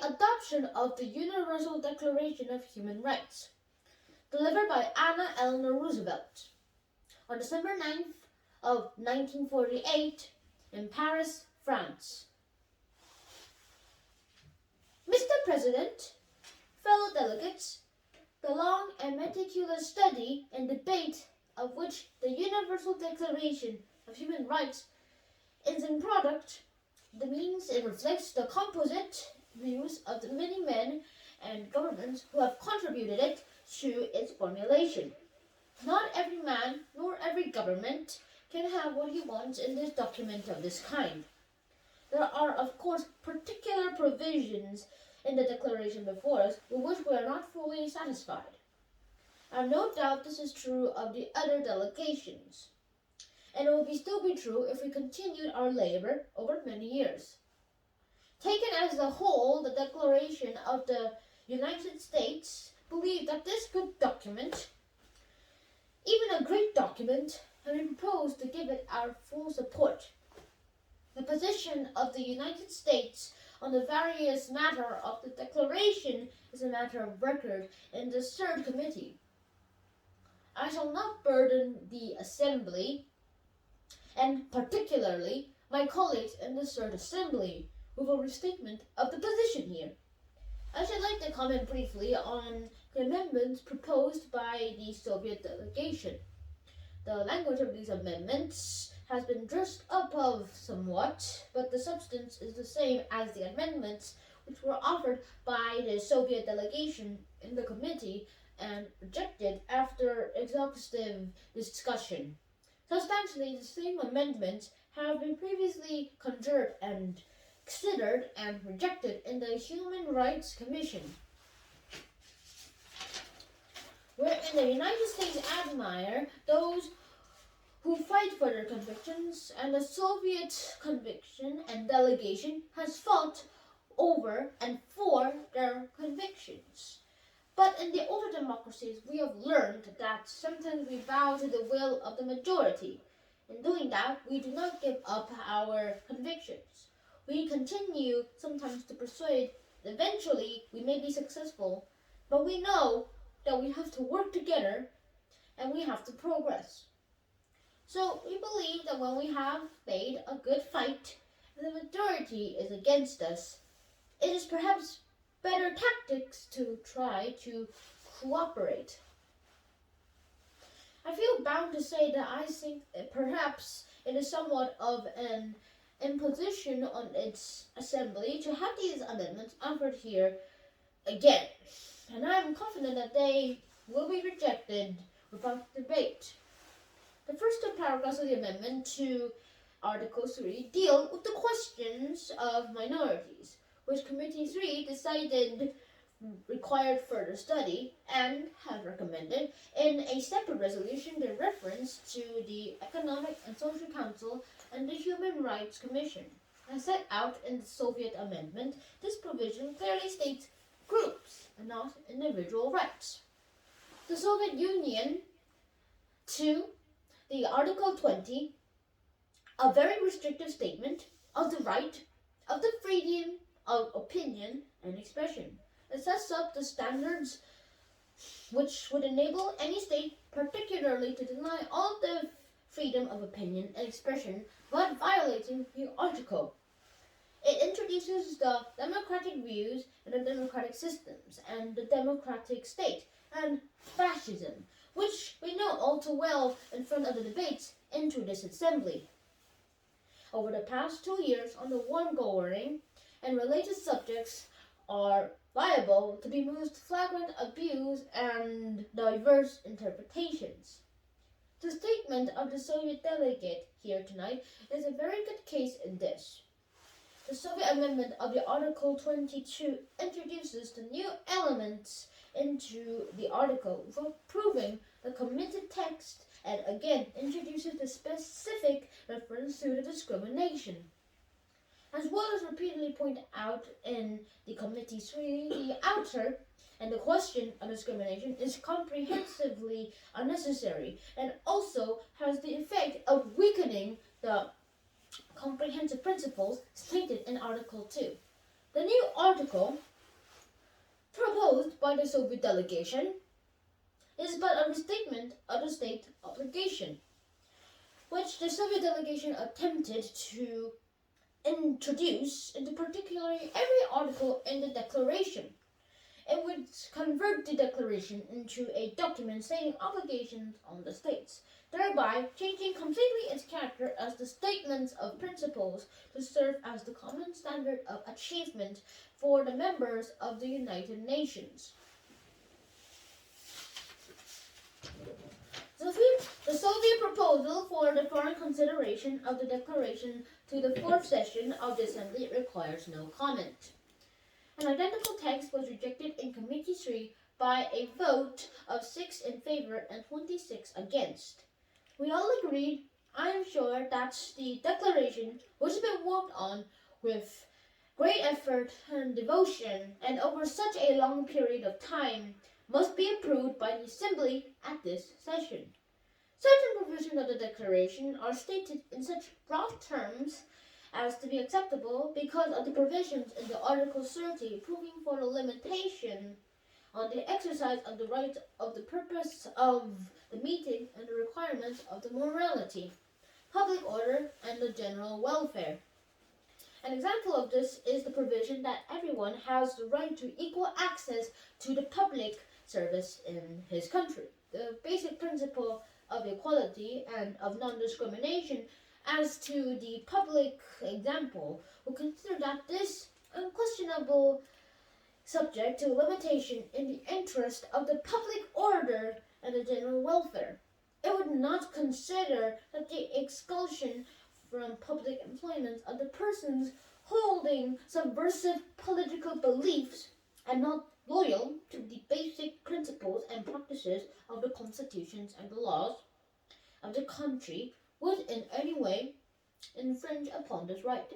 adoption of the Universal Declaration of Human Rights, delivered by Eleanor Roosevelt on December 9th of 1948 in Paris, France. Mr. President, fellow delegates, the long and meticulous study and debate of which the Universal Declaration of Human Rights is in product, the means it reflects the composite views of the many men and governments who have contributed it to its formulation. Not every man nor every government can have what he wants in this document of this kind. There are, of course, particular provisions in the declaration before us with which we are not fully satisfied. I have no doubt this is true of the other delegations, and it will still be true if we continued our labor over many years. Taken as a whole, the Declaration of the United States believed that this good document, even a great document, had been proposed to give it our full support. The position of the United States on the various matter of the Declaration is a matter of record in the third committee. I shall not burden the Assembly, and particularly my colleagues in the third Assembly, with a restatement of the position here. I should like to comment briefly on the amendments proposed by the Soviet delegation. The language of these amendments has been dressed up of somewhat, but the substance is the same as the amendments which were offered by the Soviet delegation in the committee and rejected after exhaustive discussion. Substantially, the same amendments have been previously considered and rejected in the Human Rights Commission, wherein the United States admire those who fight for their convictions, and the Soviet conviction and delegation has fought over and for their convictions. But in the older democracies, we have learned that sometimes we bow to the will of the majority. In doing that, we do not give up our convictions. We continue sometimes to persuade. Eventually, we may be successful, but we know that we have to work together and we have to progress. So we believe that when we have made a good fight and the majority is against us, it is perhaps better tactics to try to cooperate. I feel bound to say that I think that perhaps it is somewhat of an imposition on its assembly to have these amendments offered here again, and I am confident that they will be rejected without debate. The first two paragraphs of the amendment to Article 3 deal with the questions of minorities, which Committee 3 decided required further study and have recommended in a separate resolution the reference to the Economic and Social Council and the Human Rights Commission. As set out in the Soviet amendment, this provision clearly states groups and not individual rights. The Soviet Union, to the Article 20, a very restrictive statement of the right of the freedom of opinion and expression. It sets up the standards which would enable any state particularly to deny all the freedom of opinion and expression but violating the article. It introduces the democratic views and the democratic systems and the democratic state and fascism, which we know all too well in front of the debates into this assembly. Over the past 2 years, on the ongoing and related subjects are liable to be most flagrant abuse and diverse interpretations. The statement of the Soviet delegate here tonight is a very good case in this. The Soviet amendment of the Article 22 introduces the new elements into the article for proving the committed text and again introduces the specific reference to the discrimination. As well as repeatedly pointed out in the Committee 3, the outer and the question of discrimination is comprehensively unnecessary and also has the effect of weakening the comprehensive principles stated in Article 2. The new article proposed by the Soviet delegation is but a restatement of the state obligation, which the Soviet delegation attempted to introduce into particularly every article in the declaration. It would convert the declaration into a document stating obligations on the states, thereby changing completely its character as the statements of principles to serve as the common standard of achievement for the members of the United Nations. The Soviet proposal for the foreign consideration of the declaration to the fourth session of the Assembly requires no comment. An identical text was rejected in Committee 3 by a vote of 6 in favor and 26 against. We all agreed, I am sure, that the declaration, which has been worked on with great effort and devotion and over such a long period of time, must be approved by the Assembly at this session. Certain provisions of the declaration are stated in such broad terms as to be acceptable because of the provisions in the Article 30 proving for the limitation on the exercise of the right of the purpose of the meeting and the requirements of the morality, public order, and the general welfare. An example of this is the provision that everyone has the right to equal access to the public service in his country. The basic principle of equality and of non-discrimination as to the public example will consider that this unquestionable subject to limitation in the interest of the public order and the general welfare. It would not consider that the expulsion from public employment of the persons holding subversive political beliefs and not loyal to the basic principles and practices of the constitutions and the laws of the country would in any way infringe upon this right.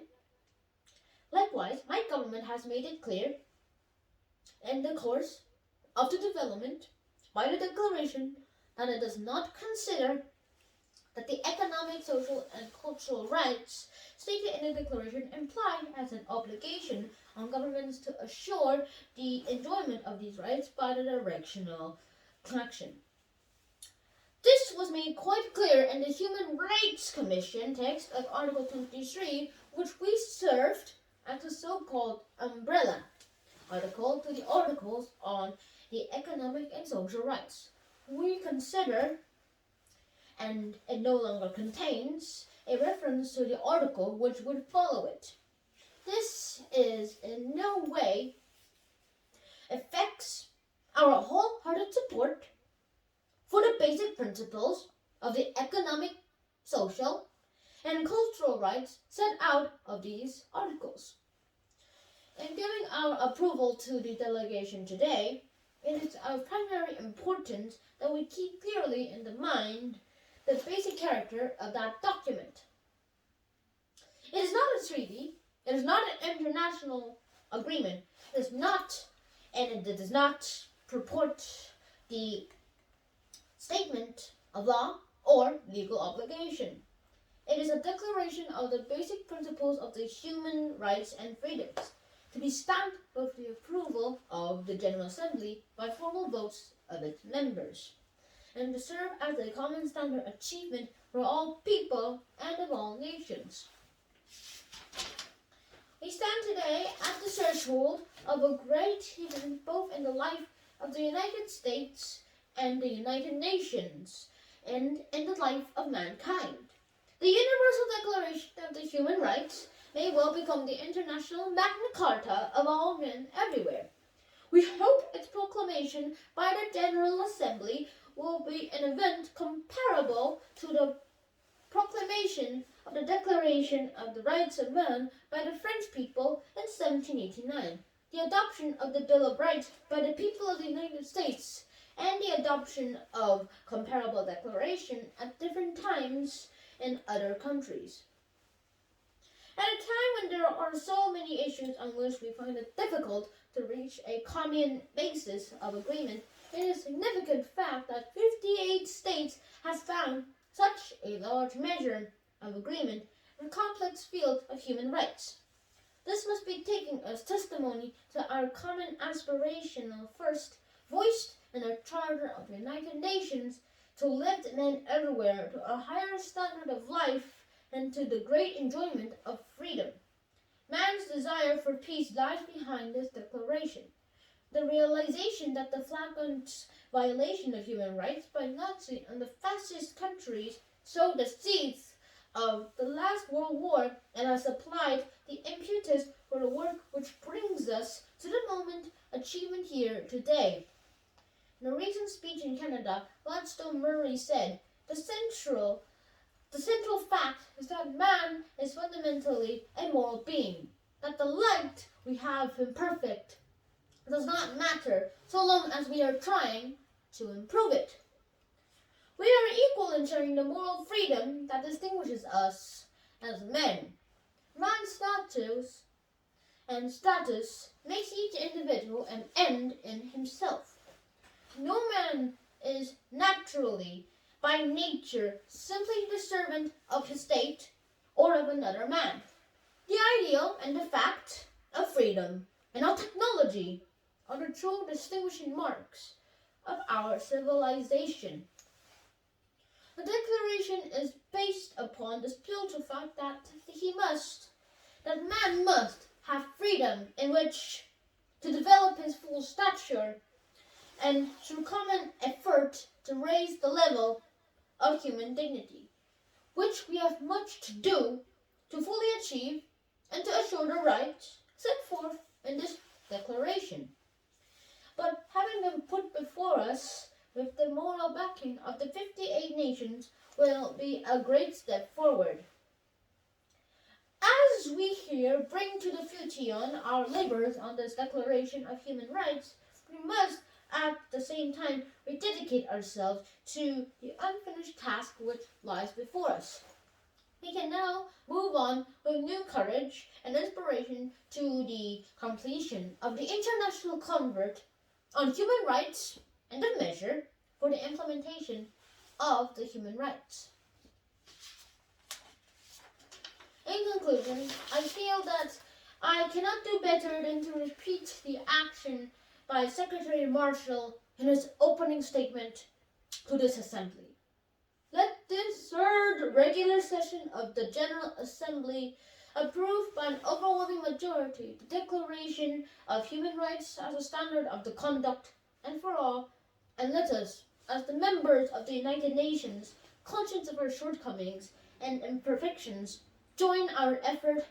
Likewise, my government has made it clear in the course of the development by the declaration that it does not consider that the economic, social, and cultural rights stated in the declaration imply as an obligation on governments to assure the enjoyment of these rights by the directional action. This was made quite clear in the Human Rights Commission text of Article 23, which we served as a so-called umbrella article to the articles on the economic and social rights. We consider, and it no longer contains, a reference to the article which would follow it. This is in no way affects our wholehearted support for the basic principles of the economic, social, and cultural rights set out of these articles. In giving our approval to the delegation today, it is of primary importance that we keep clearly in the mind the basic character of that document. It is not a treaty, it is not an international agreement, it is not, and it does not purport the statement of law or legal obligation. It is a declaration of the basic principles of the human rights and freedoms, to be stamped with the approval of the General Assembly by formal votes of its members, and to serve as a common standard achievement for all people and of all nations. We stand today at the threshold of a great event both in the life of the United States and the United Nations, and in the life of mankind. The Universal Declaration of the Human Rights may well become the international Magna Carta of all men everywhere. We hope its proclamation by the General Assembly will be an event comparable to the proclamation of the Declaration of the Rights of Man by the French people in 1789, the adoption of the Bill of Rights by the people of the United States, and the adoption of comparable declaration at different times in other countries. At a time when there are so many issues on which we find it difficult to reach a common basis of agreement, it is a significant fact that 58 states have found such a large measure of agreement in the complex field of human rights. This must be taken as testimony to our common aspirational first, voiced in the Charter of the United Nations, to lift men everywhere to a higher standard of life and to the great enjoyment of freedom. Man's desire for peace lies behind this declaration. The realization that the flagrant violation of human rights by Nazi and the fascist countries sowed the seeds of the last World War and has supplied the impetus for the work which brings us to the moment achievement here today. In a recent speech in Canada, Gladstone Murray said, The central fact is that man is fundamentally a moral being, that the light we have imperfect does not matter so long as we are trying to improve it. We are equal in sharing the moral freedom that distinguishes us as men. Man's status makes each individual an end in himself. No man is naturally, by nature, simply the servant of his state or of another man. The ideal and the fact of freedom and of technology are the true distinguishing marks of our civilization. The Declaration is based upon the spiritual fact that man must have freedom in which to develop his full stature and through common effort to raise the level of human dignity, which we have much to do to fully achieve and to assure the rights set forth in this declaration. But having them put before us with the moral backing of the 58 nations will be a great step forward. As we here bring to the fruition our labors on this Declaration of Human Rights, we must at the same time rededicate ourselves to the unfinished task which lies before us. We can now move on with new courage and inspiration to the completion of the International Convert on Human Rights and a measure for the implementation of the human rights. In conclusion, I feel that I cannot do better than to repeat the action by Secretary Marshall in his opening statement to this Assembly. Let this third regular session of the General Assembly approve by an overwhelming majority the Declaration of Human Rights as a standard of the conduct and for all, and let us, as the members of the United Nations, conscious of our shortcomings and imperfections, join our effort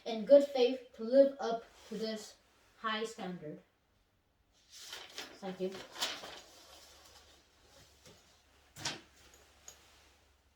in good faith to live up to this high standard. Thank you.